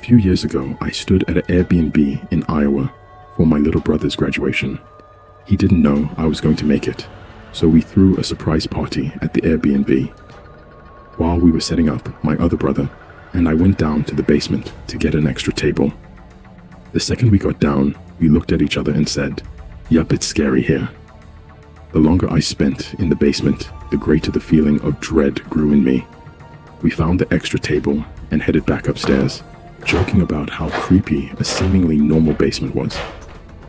few years ago, I stood at an Airbnb in Iowa for my little brother's graduation. He didn't know I was going to make it, so we threw a surprise party at the Airbnb. While we were setting up, my other brother and I went down to the basement to get an extra table. The second we got down, we looked at each other and said, "Yup, it's scary here." The longer I spent in the basement, the greater the feeling of dread grew in me. We found the extra table and headed back upstairs, joking about how creepy a seemingly normal basement was.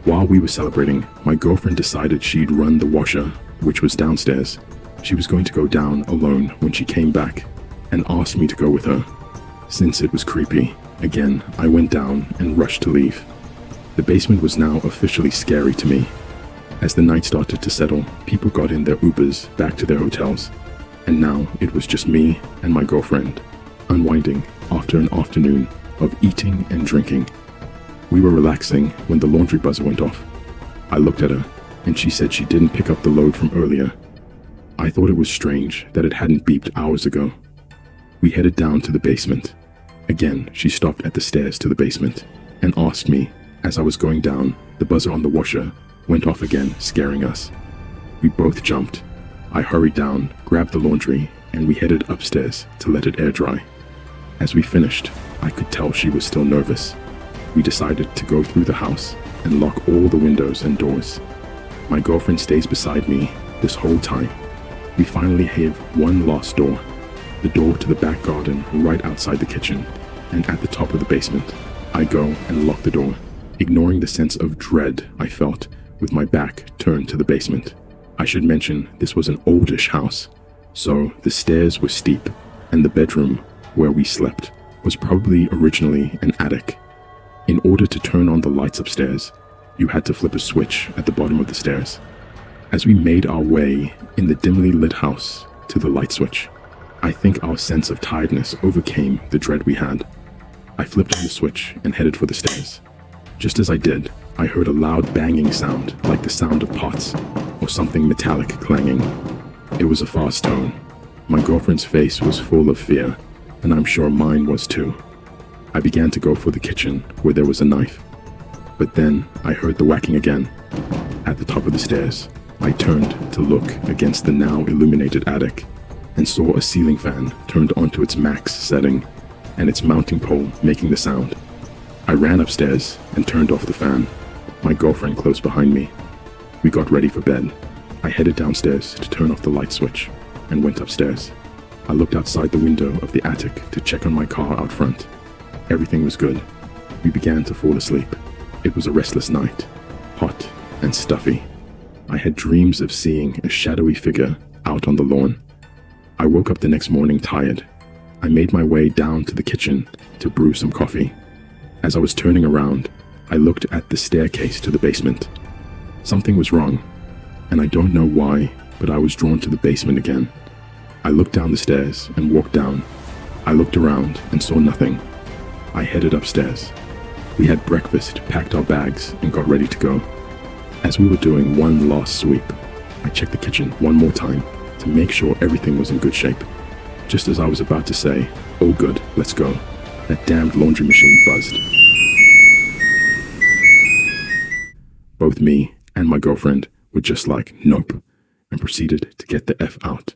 While we were celebrating, my girlfriend decided she'd run the washer, which was downstairs. She was going to go down alone when she came back and asked me to go with her. Since it was creepy, again, I went down and rushed to leave. The basement was now officially scary to me. As the night started to settle, people got in their Ubers back to their hotels, and now it was just me and my girlfriend, unwinding after an afternoon of eating and drinking. We were relaxing when the laundry buzzer went off. I looked at her, and she said she didn't pick up the load from earlier. I thought it was strange that it hadn't beeped hours ago. We headed down to the basement. Again, she stopped at the stairs to the basement and asked me. As I was going down, the buzzer on the washer went off again, scaring us. We both jumped. I hurried down, grabbed the laundry, and we headed upstairs to let it air dry. As we finished, I could tell she was still nervous. We decided to go through the house and lock all the windows and doors. My girlfriend stays beside me this whole time. We finally have one last door, the door to the back garden right outside the kitchen and at the top of the basement. I go and lock the door, ignoring the sense of dread I felt with my back turned to the basement. I should mention this was an oldish house, so the stairs were steep, and the bedroom where we slept was probably originally an attic. In order to turn on the lights upstairs, you had to flip a switch at the bottom of the stairs. As we made our way in the dimly lit house to the light switch, I think our sense of tiredness overcame the dread we had. I flipped on the switch and headed for the stairs. Just as I did, I heard a loud banging sound, like the sound of pots or something metallic clanging. It was a fast tone. My girlfriend's face was full of fear, and I'm sure mine was too. I began to go for the kitchen where there was a knife. But then I heard the whacking again. At the top of the stairs, I turned to look against the now illuminated attic and saw a ceiling fan turned onto its max setting and its mounting pole making the sound. I ran upstairs and turned off the fan, my girlfriend close behind me. We got ready for bed. I headed downstairs to turn off the light switch and went upstairs. I looked outside the window of the attic to check on my car out front. Everything was good. We began to fall asleep. It was a restless night, hot and stuffy. I had dreams of seeing a shadowy figure out on the lawn. I woke up the next morning tired. I made my way down to the kitchen to brew some coffee. As I was turning around, I looked at the staircase to the basement. Something was wrong, and I don't know why, but I was drawn to the basement again. I looked down the stairs and walked down. I looked around and saw nothing. I headed upstairs. We had breakfast, packed our bags, and got ready to go. As we were doing one last sweep, I checked the kitchen one more time to make sure everything was in good shape. Just as I was about to say, "Oh good, let's go," that damned laundry machine buzzed. Both me and my girlfriend were just like, "Nope," and proceeded to get the F out.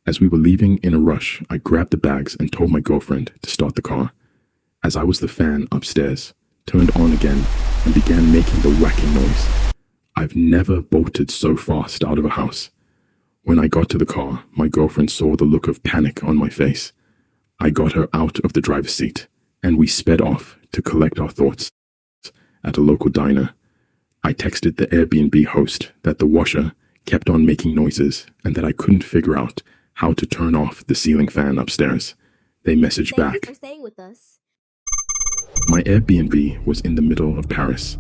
As we were leaving in a rush, I grabbed the bags and told my girlfriend to start the car. As I was the fan upstairs, turned on again, and began making the whacking noise. I've never bolted so fast out of a house. When I got to the car, my girlfriend saw the look of panic on my face. I got her out of the driver's seat, and we sped off to collect our thoughts at a local diner. I texted the Airbnb host that the washer kept on making noises and that I couldn't figure out how to turn off the ceiling fan upstairs. They messaged back. Thank you for staying with us. My Airbnb was in the middle of Paris.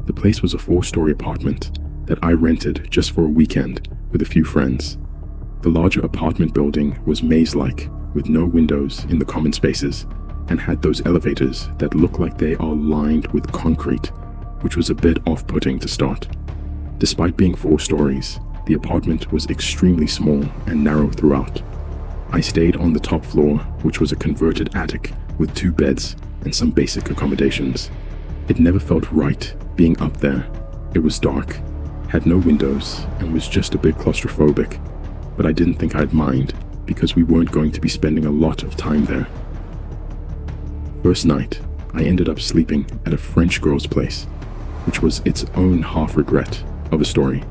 The place was a 4-story apartment that I rented just for a weekend with a few friends. The larger apartment building was maze-like, with no windows in the common spaces, and had those elevators that look like they are lined with concrete, which was a bit off-putting to start. Despite being 4 stories, the apartment was extremely small and narrow throughout. I stayed on the top floor, which was a converted attic with 2 beds, and some basic accommodations. It never felt right being up there. It was dark, had no windows, and was just a bit claustrophobic, but I didn't think I'd mind because we weren't going to be spending a lot of time there. First night, I ended up sleeping at a French girl's place, which was its own half regret of a story.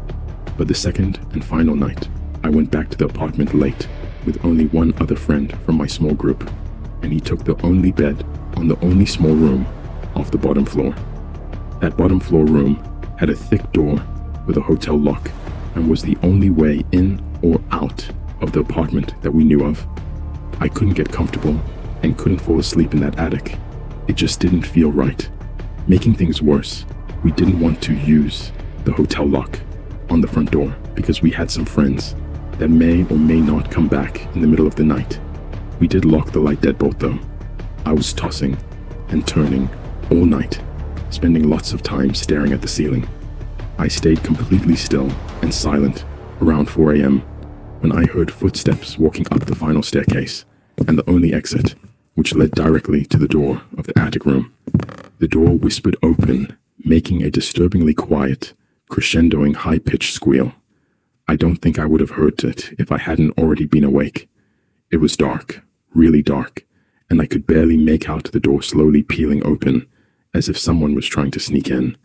But the second and final night, I went back to the apartment late with only one other friend from my small group, and he took the only bed on the only small room off the bottom floor. That bottom floor room had a thick door with a hotel lock and was the only way in or out of the apartment that we knew of. I couldn't get comfortable and couldn't fall asleep in that attic. It just didn't feel right. Making things worse, we didn't want to use the hotel lock on the front door because we had some friends that may or may not come back in the middle of the night. We did lock the light deadbolt though. I was tossing and turning all night, spending lots of time staring at the ceiling. I stayed completely still and silent around 4 a.m. when I heard footsteps walking up the final staircase and the only exit, which led directly to the door of the attic room. The door whispered open, making a disturbingly quiet, crescendoing high-pitched squeal. I don't think I would have heard it if I hadn't already been awake. It was dark, really dark, and I could barely make out the door slowly peeling open, as if someone was trying to sneak in.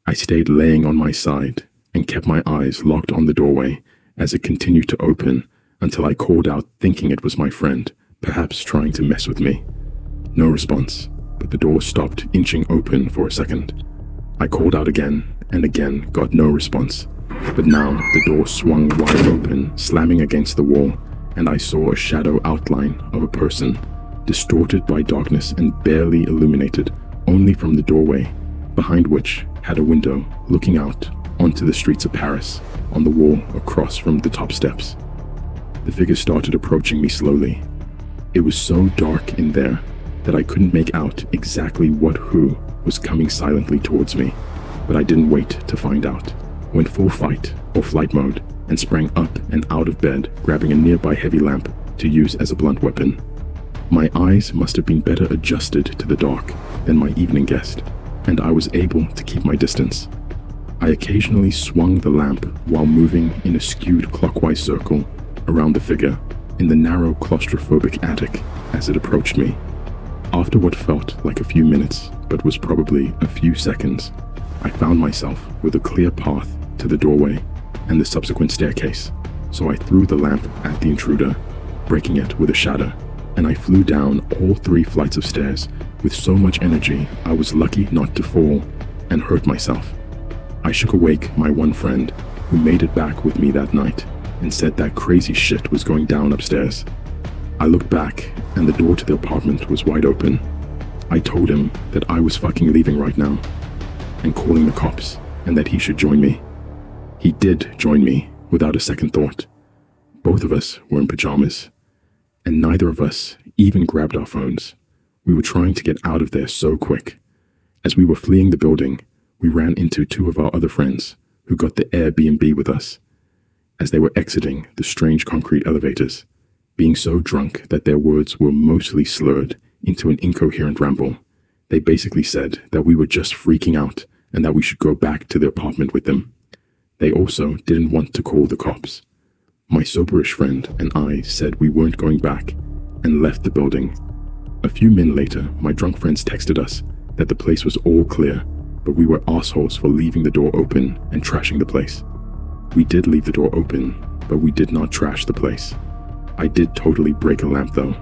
I stayed laying on my side and kept my eyes locked on the doorway as it continued to open until I called out thinking it was my friend, perhaps trying to mess with me. No response, but the door stopped inching open for a second. I called out again and again, got no response. But now the door swung wide open, slamming against the wall, and I saw a shadow outline of a person, distorted by darkness and barely illuminated only from the doorway, behind which had a window looking out onto the streets of Paris on the wall across from the top steps. The figure started approaching me slowly. It was so dark in there that I couldn't make out exactly who was coming silently towards me, but I didn't wait to find out. Went full fight or flight mode and sprang up and out of bed, grabbing a nearby heavy lamp to use as a blunt weapon. My eyes must have been better adjusted to the dark than my evening guest, and I was able to keep my distance. I occasionally swung the lamp while moving in a skewed clockwise circle around the figure in the narrow claustrophobic attic as it approached me. After what felt like a few minutes, but was probably a few seconds, I found myself with a clear path to the doorway and the subsequent staircase, so I threw the lamp at the intruder, breaking it with a shatter, and I flew down all 3 flights of stairs with so much energy I was lucky not to fall and hurt myself. I shook awake my one friend who made it back with me that night and said that crazy shit was going down upstairs. I looked back and the door to the apartment was wide open. I told him that I was fucking leaving right now and calling the cops and that he should join me. He did join me without a second thought. Both of us were in pajamas, and neither of us even grabbed our phones. We were trying to get out of there so quick. As we were fleeing the building, we ran into 2 of our other friends who got the Airbnb with us. As they were exiting the strange concrete elevators, being so drunk that their words were mostly slurred into an incoherent ramble, they basically said that we were just freaking out and that we should go back to the apartment with them. They also didn't want to call the cops. My soberish friend and I said we weren't going back and left the building. A few minutes later, my drunk friends texted us that the place was all clear, but we were assholes for leaving the door open and trashing the place. We did leave the door open, but we did not trash the place. I did totally break a lamp though.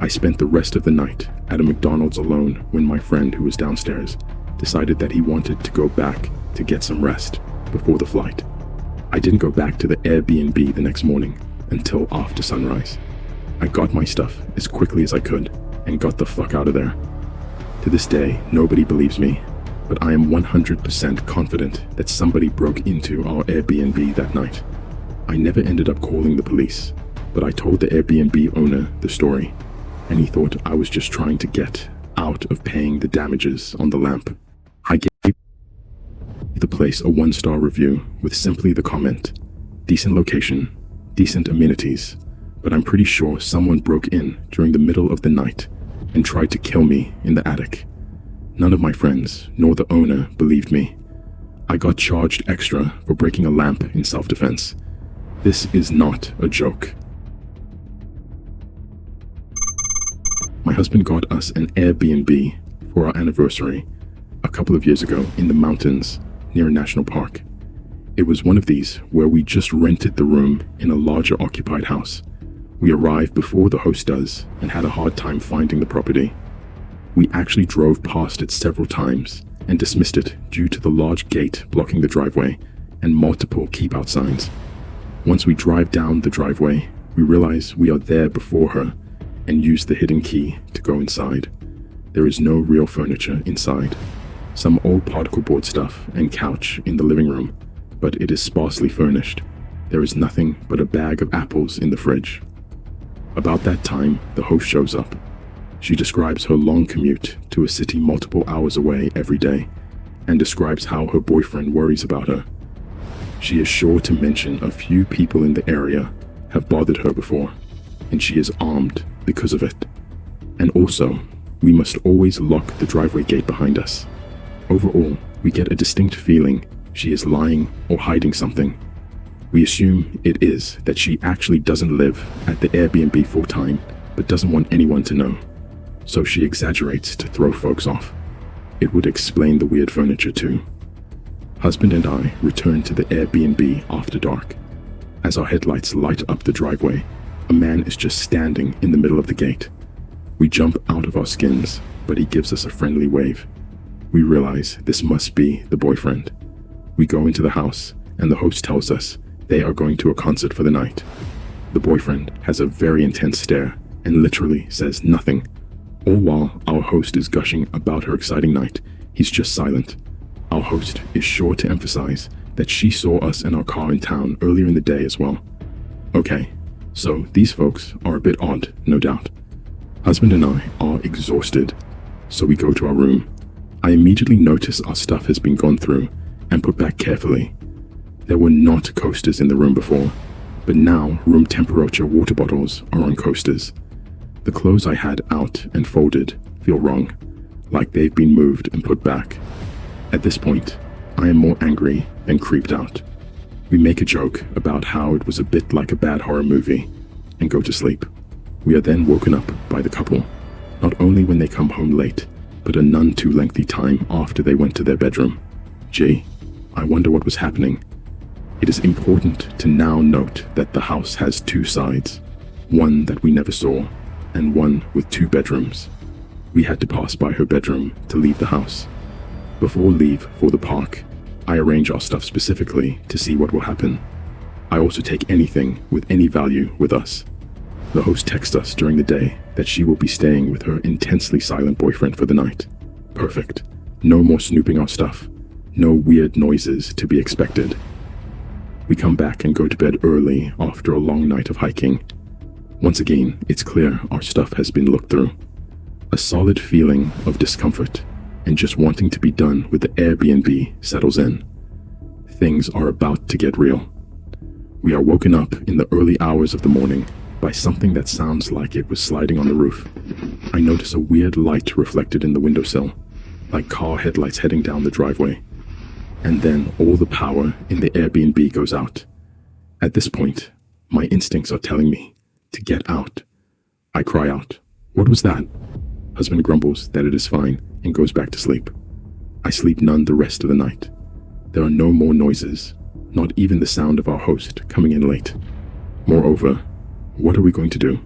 I spent the rest of the night at a McDonald's alone when my friend who was downstairs decided that he wanted to go back to get some rest before the flight. I didn't go back to the Airbnb the next morning until after sunrise. I got my stuff as quickly as I could and got the fuck out of there. To this day, nobody believes me, but I am 100% confident that somebody broke into our Airbnb that night. I never ended up calling the police, but I told the Airbnb owner the story, and he thought I was just trying to get out of paying the damages on the lamp. I gave the place a 1-star review with simply the comment, "Decent location, decent amenities, but I'm pretty sure someone broke in during the middle of the night and tried to kill me in the attic. None of my friends, nor the owner, believed me. I got charged extra for breaking a lamp in self-defense. This is not a joke. My husband got us an Airbnb for our anniversary a couple of years ago in the mountains near a national park. It was one of these where we just rented the room in a larger occupied house. We arrived before the host does and had a hard time finding the property. We actually drove past it several times and dismissed it due to the large gate blocking the driveway and multiple keep-out signs. Once we drive down the driveway, we realize we are there before her and use the hidden key to go inside. There is no real furniture inside. Some old particle board stuff and couch in the living room, but it is sparsely furnished. There is nothing but a bag of apples in the fridge. About that time, the host shows up. She describes her long commute to a city multiple hours away every day and describes how her boyfriend worries about her. She is sure to mention a few people in the area have bothered her before, and she is armed because of it. And also, we must always lock the driveway gate behind us. Overall, we get a distinct feeling she is lying or hiding something. We assume it is that she actually doesn't live at the Airbnb full-time, but doesn't want anyone to know. So she exaggerates to throw folks off. It would explain the weird furniture too. Husband and I return to the Airbnb after dark. As our headlights light up the driveway, a man is just standing in the middle of the gate. We jump out of our skins, but he gives us a friendly wave. We realize this must be the boyfriend. We go into the house, and the host tells us they are going to a concert for the night. The boyfriend has a very intense stare and literally says nothing. All while our host is gushing about her exciting night, he's just silent. Our host is sure to emphasize that she saw us in our car in town earlier in the day as well. Okay, so these folks are a bit odd, no doubt. Husband and I are exhausted, so we go to our room. I immediately notice our stuff has been gone through and put back carefully. There were not coasters in the room before, but now room temperature water bottles are on coasters. The clothes I had out and folded feel wrong, like they've been moved and put back. At this point, I am more angry than creeped out. We make a joke about how it was a bit like a bad horror movie and go to sleep. We are then woken up by the couple, not only when they come home late, but a none too lengthy time after they went to their bedroom. Gee, I wonder what was happening. It is important to now note that the house has two sides, one that we never saw, and one with two bedrooms. We had to pass by her bedroom to leave the house. Before leave for the park, I arrange our stuff specifically to see what will happen. I also take anything with any value with us. The host texts us during the day that she will be staying with her intensely silent boyfriend for the night. Perfect. No more snooping our stuff. No weird noises to be expected. We come back and go to bed early after a long night of hiking. Once again, it's clear our stuff has been looked through. A solid feeling of discomfort and just wanting to be done with the Airbnb settles in. Things are about to get real. We are woken up in the early hours of the morning by something that sounds like it was sliding on the roof. I notice a weird light reflected in the windowsill, like car headlights heading down the driveway. And then all the power in the Airbnb goes out. At this point, my instincts are telling me to get out. I cry out, "What was that?" Husband grumbles that it is fine and goes back to sleep. I sleep none the rest of the night. There are no more noises, not even the sound of our host coming in late. Moreover, what are we going to do?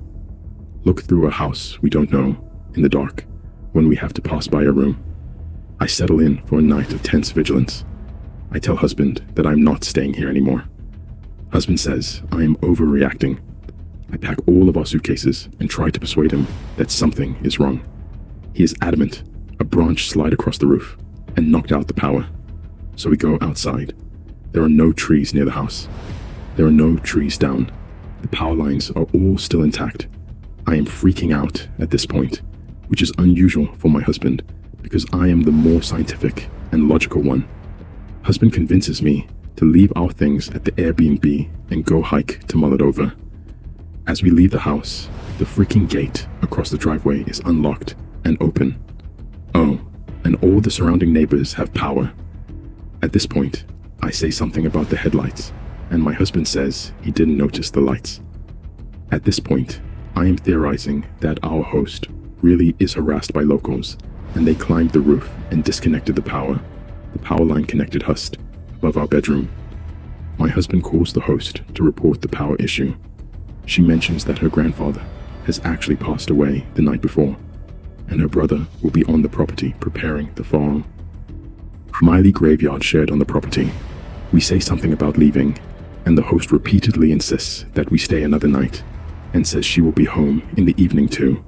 Look through a house we don't know, in the dark, when we have to pass by a room? I settle in for a night of tense vigilance. I tell husband that I'm not staying here anymore. Husband says I am overreacting. I pack all of our suitcases and try to persuade him that something is wrong. He is adamant. A branch slid across the roof and knocked out the power. So we go outside. There are no trees near the house. There are no trees down. The power lines are all still intact. I am freaking out at this point, which is unusual for my husband because I am the more scientific and logical one. Husband convinces me to leave our things at the Airbnb and go hike to mull it over. As we leave the house, The freaking gate across the driveway is unlocked and open. Oh, and all the surrounding neighbors have power. At this point, I say something about the headlights, and my husband says he didn't notice the lights. At this point, I am theorizing that our host really is harassed by locals, and they climbed the roof and disconnected the power. The power line connected Hust above our bedroom. My husband calls the host to report the power issue. She mentions that her grandfather has actually passed away the night before, and her brother will be on the property preparing the farm. Miley graveyard shared on the property. We say something about leaving, and the host repeatedly insists that we stay another night, and says she will be home in the evening too.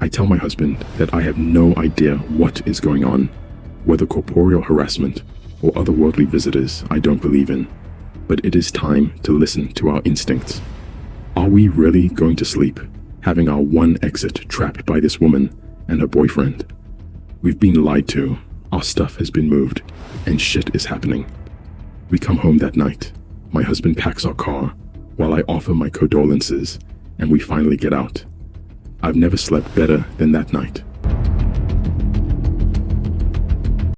I tell my husband that I have no idea what is going on, whether corporeal harassment or otherworldly visitors I don't believe in, but it is time to listen to our instincts. Are we really going to sleep, having our one exit trapped by this woman and her boyfriend? We've been lied to, our stuff has been moved, and shit is happening. We come home that night. My husband packs our car, while I offer my condolences, and we finally get out. I've never slept better than that night.